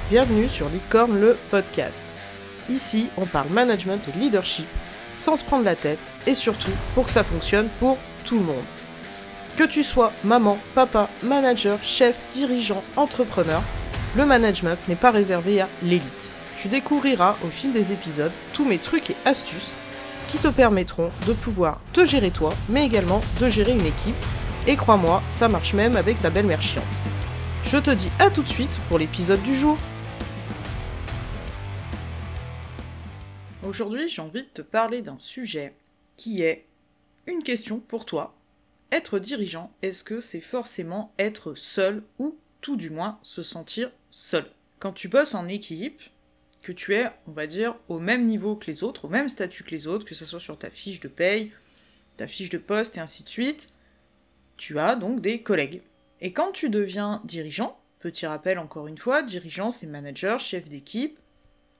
bienvenue sur Leadcorn, le podcast. Ici, on parle management et leadership, sans se prendre la tête, et surtout pour que ça fonctionne pour tout le monde. Que tu sois maman, papa, manager, chef, dirigeant, entrepreneur, le management n'est pas réservé à l'élite. Tu découvriras au fil des épisodes tous mes trucs et astuces qui te permettront de pouvoir te gérer toi, mais également de gérer une équipe. Et crois-moi, ça marche même avec ta belle-mère chiante. Je te dis à tout de suite pour l'épisode du jour. Aujourd'hui, j'ai envie de te parler d'un sujet qui est une question pour toi. Être dirigeant, est-ce que c'est forcément être seul ou tout du moins se sentir seul? Quand tu bosses en équipe, que tu es, on va dire, au même niveau que les autres, au même statut que les autres, que ce soit sur ta fiche de paye, ta fiche de poste et ainsi de suite, tu as donc des collègues. Et quand tu deviens dirigeant, petit rappel encore une fois, dirigeant c'est manager, chef d'équipe,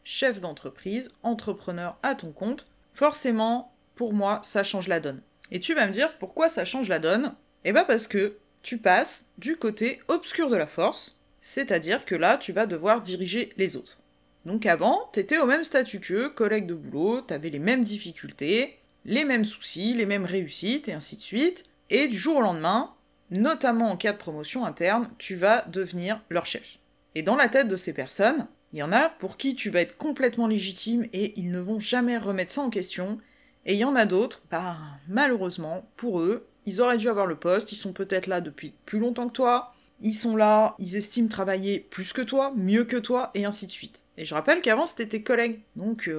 chef d'entreprise, entrepreneur à ton compte, forcément, pour moi, ça change la donne. Et tu vas me dire, pourquoi ça change la donne? Eh bien parce que tu passes du côté obscur de la force, c'est-à-dire que là, tu vas devoir diriger les autres. Donc avant, t'étais au même statut qu'eux, collègue de boulot, t'avais les mêmes difficultés, les mêmes soucis, les mêmes réussites, et ainsi de suite, et du jour au lendemain, notamment en cas de promotion interne, tu vas devenir leur chef. Et dans la tête de ces personnes, il y en a pour qui tu vas être complètement légitime et ils ne vont jamais remettre ça en question, et il y en a d'autres, malheureusement, pour eux, ils auraient dû avoir le poste, ils sont peut-être là depuis plus longtemps que toi, ils sont là, ils estiment travailler plus que toi, mieux que toi, et ainsi de suite. Et je rappelle qu'avant, c'était tes collègues. Donc,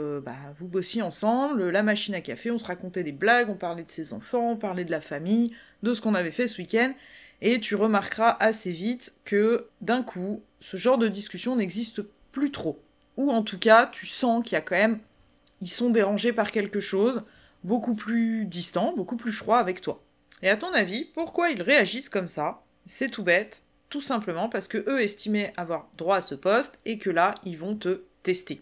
vous bossiez ensemble, la machine à café, on se racontait des blagues, on parlait de ses enfants, on parlait de la famille, de ce qu'on avait fait ce week-end, et tu remarqueras assez vite que, d'un coup, ce genre de discussion n'existe plus trop. Ou en tout cas, tu sens qu'il y a quand même... Ils sont dérangés par quelque chose, beaucoup plus distant, beaucoup plus froid avec toi. Et à ton avis, pourquoi ils réagissent comme ça? C'est tout bête, tout simplement parce que eux estimaient avoir droit à ce poste et que là, ils vont te tester.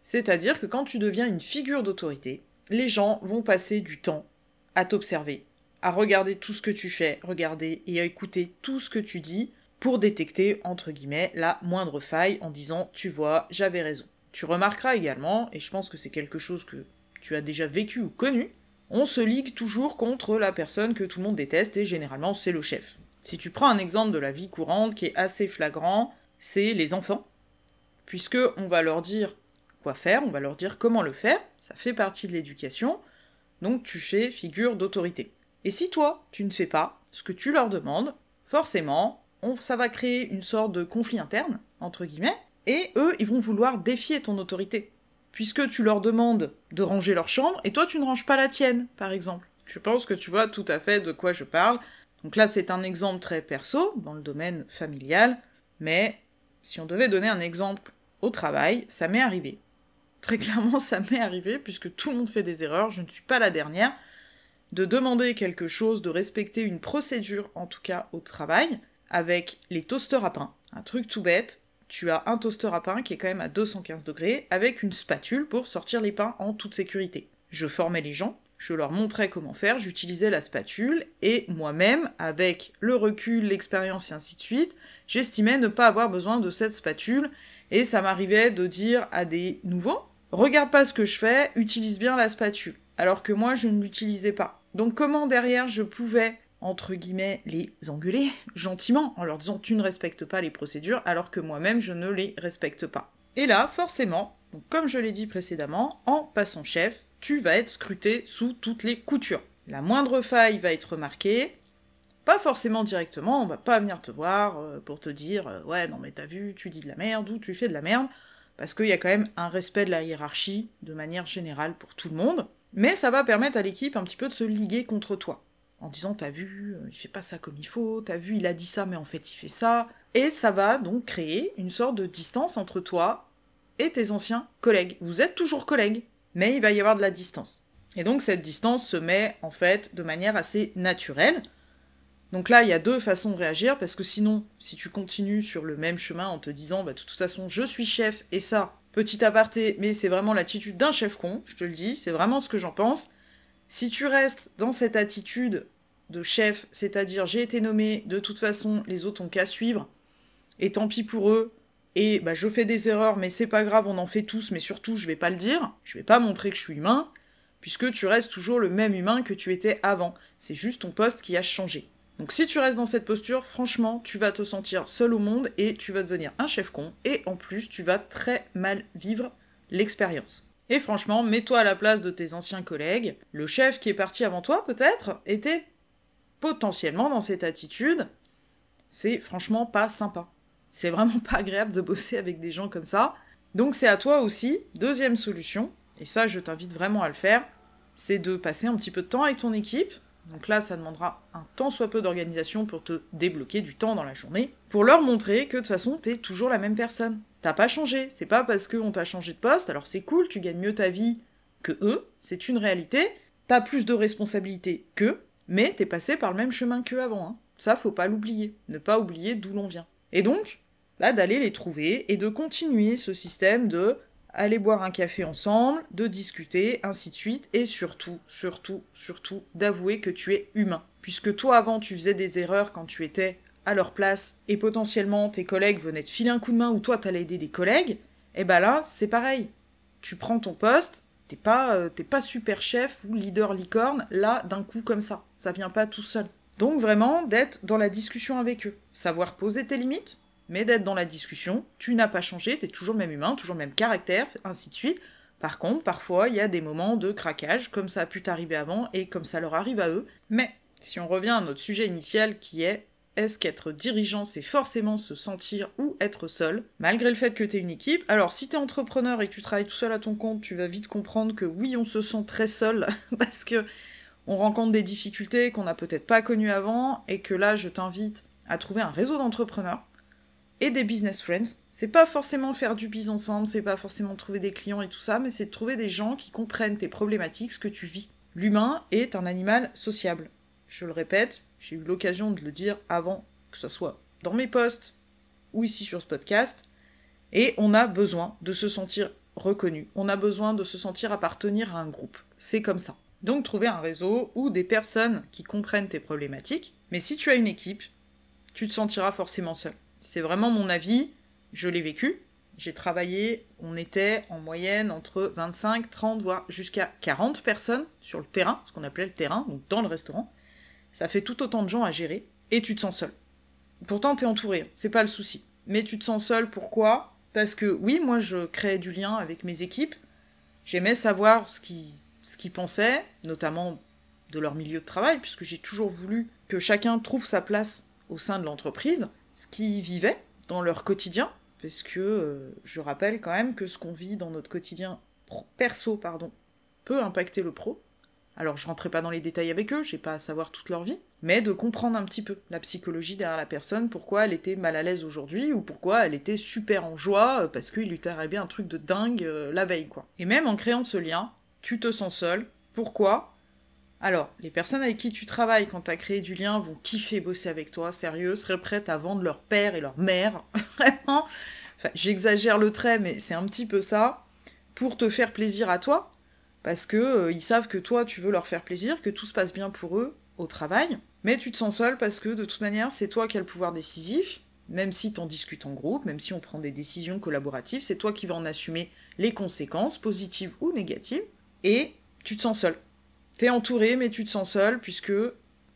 C'est-à-dire que quand tu deviens une figure d'autorité, les gens vont passer du temps à t'observer, à regarder tout ce que tu fais, regarder et à écouter tout ce que tu dis pour détecter, entre guillemets, la moindre faille en disant « tu vois, j'avais raison ». Tu remarqueras également, et je pense que c'est quelque chose que tu as déjà vécu ou connu, on se ligue toujours contre la personne que tout le monde déteste et généralement c'est le chef. Si tu prends un exemple de la vie courante qui est assez flagrant, c'est les enfants. Puisque on va leur dire quoi faire, on va leur dire comment le faire, ça fait partie de l'éducation, donc tu fais figure d'autorité. Et si toi, tu ne fais pas ce que tu leur demandes, forcément, ça va créer une sorte de conflit interne, entre guillemets, et eux, ils vont vouloir défier ton autorité. Puisque tu leur demandes de ranger leur chambre, et toi, tu ne ranges pas la tienne, par exemple. Je pense que tu vois tout à fait de quoi je parle. Donc là, c'est un exemple très perso, dans le domaine familial, mais si on devait donner un exemple au travail, ça m'est arrivé. Très clairement, ça m'est arrivé, puisque tout le monde fait des erreurs, je ne suis pas la dernière, de demander quelque chose, de respecter une procédure, en tout cas au travail, avec les toasters à pain. Un truc tout bête, tu as un toaster à pain qui est quand même à 215 degrés, avec une spatule pour sortir les pains en toute sécurité. Je formais les gens, je leur montrais comment faire, j'utilisais la spatule, et moi-même, avec le recul, l'expérience et ainsi de suite, j'estimais ne pas avoir besoin de cette spatule, et ça m'arrivait de dire à des nouveaux « Regarde pas ce que je fais, utilise bien la spatule », alors que moi je ne l'utilisais pas. Donc comment derrière je pouvais, entre guillemets, les engueuler gentiment, en leur disant « Tu ne respectes pas les procédures », alors que moi-même je ne les respecte pas. Et là, forcément, donc comme je l'ai dit précédemment, en passant chef, tu vas être scruté sous toutes les coutures. La moindre faille va être remarquée, pas forcément directement, on va pas venir te voir pour te dire « Ouais, non mais t'as vu, tu dis de la merde ou tu fais de la merde », parce qu'il y a quand même un respect de la hiérarchie, de manière générale pour tout le monde, mais ça va permettre à l'équipe un petit peu de se liguer contre toi, en disant « T'as vu, il fait pas ça comme il faut, t'as vu, il a dit ça mais en fait il fait ça », et ça va donc créer une sorte de distance entre toi et tes anciens collègues. Vous êtes toujours collègues, mais il va y avoir de la distance. Et donc cette distance se met en fait de manière assez naturelle. Donc là, il y a deux façons de réagir, parce que sinon, si tu continues sur le même chemin en te disant de toute façon, je suis chef, et ça, petit aparté, mais c'est vraiment l'attitude d'un chef con, je te le dis, c'est vraiment ce que j'en pense. Si tu restes dans cette attitude de chef, c'est-à-dire j'ai été nommé, de toute façon, les autres ont qu'à suivre, et tant pis pour eux, et bah, je fais des erreurs, mais c'est pas grave, on en fait tous, mais surtout je vais pas le dire, je vais pas montrer que je suis humain, puisque tu restes toujours le même humain que tu étais avant. C'est juste ton poste qui a changé. Donc si tu restes dans cette posture, franchement, tu vas te sentir seul au monde et tu vas devenir un chef con, et en plus, tu vas très mal vivre l'expérience. Et franchement, mets-toi à la place de tes anciens collègues. Le chef qui est parti avant toi, peut-être, était potentiellement dans cette attitude. C'est franchement pas sympa. C'est vraiment pas agréable de bosser avec des gens comme ça. Donc c'est à toi aussi, deuxième solution, et ça je t'invite vraiment à le faire, c'est de passer un petit peu de temps avec ton équipe. Donc là, ça demandera un tant soit peu d'organisation pour te débloquer du temps dans la journée, pour leur montrer que de toute façon, t'es toujours la même personne. T'as pas changé, c'est pas parce qu'on t'a changé de poste, alors c'est cool, tu gagnes mieux ta vie que eux, c'est une réalité, t'as plus de responsabilités qu'eux, mais t'es passé par le même chemin qu'eux avant, hein. Ça, faut pas l'oublier, ne pas oublier d'où l'on vient. Et donc, là, d'aller les trouver et de continuer ce système de aller boire un café ensemble, de discuter, ainsi de suite, et surtout, d'avouer que tu es humain. Puisque toi, avant, tu faisais des erreurs quand tu étais à leur place, et potentiellement tes collègues venaient te filer un coup de main, ou toi, t'allais aider des collègues, et ben là, c'est pareil. Tu prends ton poste, t'es pas super chef ou leader licorne, là, d'un coup comme ça. Ça vient pas tout seul. Donc vraiment, d'être dans la discussion avec eux. Savoir poser tes limites, mais d'être dans la discussion, tu n'as pas changé, t'es toujours le même humain, toujours le même caractère, ainsi de suite. Par contre, parfois, il y a des moments de craquage, comme ça a pu t'arriver avant, et comme ça leur arrive à eux. Mais, si on revient à notre sujet initial qui est, est-ce qu'être dirigeant, c'est forcément se sentir ou être seul, malgré le fait que t'es une équipe? Alors, si t'es entrepreneur et que tu travailles tout seul à ton compte, tu vas vite comprendre que oui, on se sent très seul, parce que on rencontre des difficultés qu'on n'a peut-être pas connues avant, et que là, je t'invite à trouver un réseau d'entrepreneurs, et des business friends. C'est pas forcément faire du biz ensemble, c'est pas forcément trouver des clients et tout ça, mais c'est de trouver des gens qui comprennent tes problématiques, ce que tu vis. L'humain est un animal sociable. Je le répète, j'ai eu l'occasion de le dire avant, que ce soit dans mes posts ou ici sur ce podcast, et on a besoin de se sentir reconnu. On a besoin de se sentir appartenir à un groupe. C'est comme ça. Donc trouver un réseau ou des personnes qui comprennent tes problématiques, mais si tu as une équipe, tu te sentiras forcément seul. C'est vraiment mon avis, je l'ai vécu. J'ai travaillé, on était en moyenne entre 25, 30, voire jusqu'à 40 personnes sur le terrain, ce qu'on appelait le terrain, donc dans le restaurant. Ça fait tout autant de gens à gérer, et tu te sens seul. Pourtant, t'es entouré, c'est pas le souci. Mais tu te sens seul, pourquoi? Parce que oui, moi je créais du lien avec mes équipes, j'aimais savoir ce qu'ils pensaient, notamment de leur milieu de travail, puisque j'ai toujours voulu que chacun trouve sa place au sein de l'entreprise, ce qu'ils vivaient dans leur quotidien, parce que je rappelle quand même que ce qu'on vit dans notre quotidien perso, peut impacter le pro. Alors je rentrais pas dans les détails avec eux, j'ai pas à savoir toute leur vie, mais de comprendre un petit peu la psychologie derrière la personne, pourquoi elle était mal à l'aise aujourd'hui, ou pourquoi elle était super en joie, parce qu'il lui était arrivé un truc de dingue la veille, quoi. Et même en créant ce lien, tu te sens seul. Pourquoi ? Alors, les personnes avec qui tu travailles quand t'as créé du lien vont kiffer bosser avec toi, sérieux, seraient prêtes à vendre leur père et leur mère, vraiment. Enfin, j'exagère le trait, mais c'est un petit peu ça, pour te faire plaisir à toi, parce que ils savent que toi, tu veux leur faire plaisir, que tout se passe bien pour eux au travail, mais tu te sens seul parce que, de toute manière, c'est toi qui as le pouvoir décisif, même si t'en discutes en groupe, même si on prend des décisions collaboratives, c'est toi qui vas en assumer les conséquences, positives ou négatives, et tu te sens seul. T'es entouré, mais tu te sens seul, puisque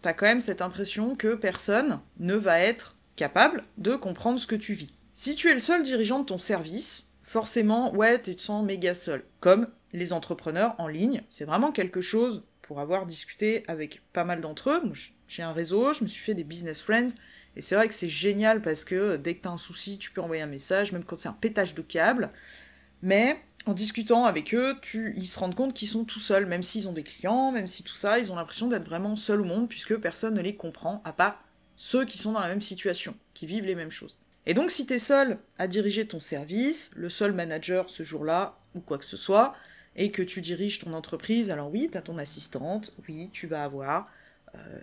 t'as quand même cette impression que personne ne va être capable de comprendre ce que tu vis. Si tu es le seul dirigeant de ton service, forcément, ouais, tu te sens méga seul. Comme les entrepreneurs en ligne, c'est vraiment quelque chose, pour avoir discuté avec pas mal d'entre eux, moi, j'ai un réseau, je me suis fait des business friends, et c'est vrai que c'est génial parce que dès que t'as un souci, tu peux envoyer un message, même quand c'est un pétage de câble, mais en discutant avec eux, ils se rendent compte qu'ils sont tout seuls, même s'ils ont des clients, même si tout ça, ils ont l'impression d'être vraiment seuls au monde, puisque personne ne les comprend, à part ceux qui sont dans la même situation, qui vivent les mêmes choses. Et donc si t'es seul à diriger ton service, le seul manager ce jour-là, ou quoi que ce soit, et que tu diriges ton entreprise, alors oui, t'as ton assistante, oui, tu vas avoir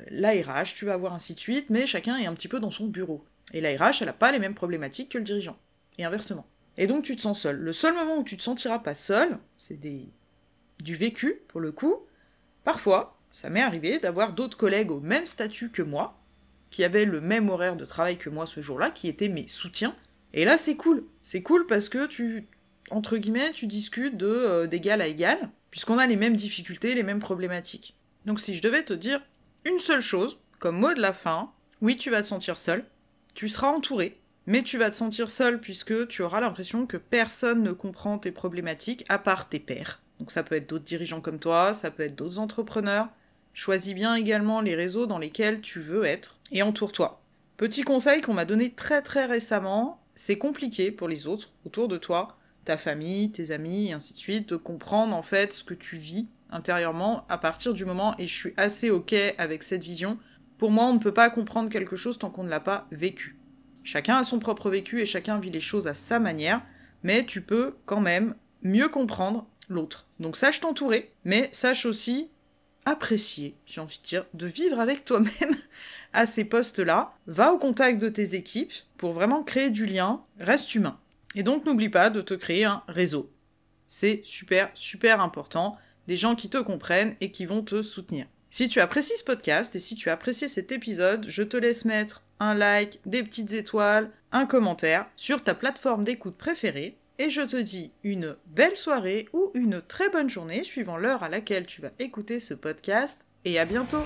l'ARH, tu vas avoir ainsi de suite, mais chacun est un petit peu dans son bureau. Et l'ARH, elle a pas les mêmes problématiques que le dirigeant, et inversement. Et donc tu te sens seul. Le seul moment où tu te sentiras pas seul, c'est du vécu, pour le coup. Parfois, ça m'est arrivé d'avoir d'autres collègues au même statut que moi, qui avaient le même horaire de travail que moi ce jour-là, qui étaient mes soutiens, Et là, c'est cool. C'est cool parce que entre guillemets, tu discutes d'égal à égal, puisqu'on a les mêmes difficultés, les mêmes problématiques. Donc si je devais te dire une seule chose, comme mot de la fin, oui, tu vas te sentir seul, tu seras entouré, mais tu vas te sentir seul puisque tu auras l'impression que personne ne comprend tes problématiques à part tes pairs. Donc ça peut être d'autres dirigeants comme toi, ça peut être d'autres entrepreneurs. Choisis bien également les réseaux dans lesquels tu veux être et entoure-toi. Petit conseil qu'on m'a donné très très récemment, c'est compliqué pour les autres autour de toi, ta famille, tes amis et ainsi de suite, de comprendre en fait ce que tu vis intérieurement à partir du moment, et je suis assez ok avec cette vision, pour moi on ne peut pas comprendre quelque chose tant qu'on ne l'a pas vécu. Chacun a son propre vécu et chacun vit les choses à sa manière, mais tu peux quand même mieux comprendre l'autre. Donc sache t'entourer, mais sache aussi apprécier, j'ai envie de dire, de vivre avec toi-même à ces postes-là. Va au contact de tes équipes pour vraiment créer du lien, reste humain. Et donc n'oublie pas de te créer un réseau. C'est super, super important. Des gens qui te comprennent et qui vont te soutenir. Si tu apprécies ce podcast et si tu as apprécié cet épisode, je te laisse mettre un like, des petites étoiles, un commentaire sur ta plateforme d'écoute préférée. Et je te dis une belle soirée ou une très bonne journée suivant l'heure à laquelle tu vas écouter ce podcast. Et à bientôt!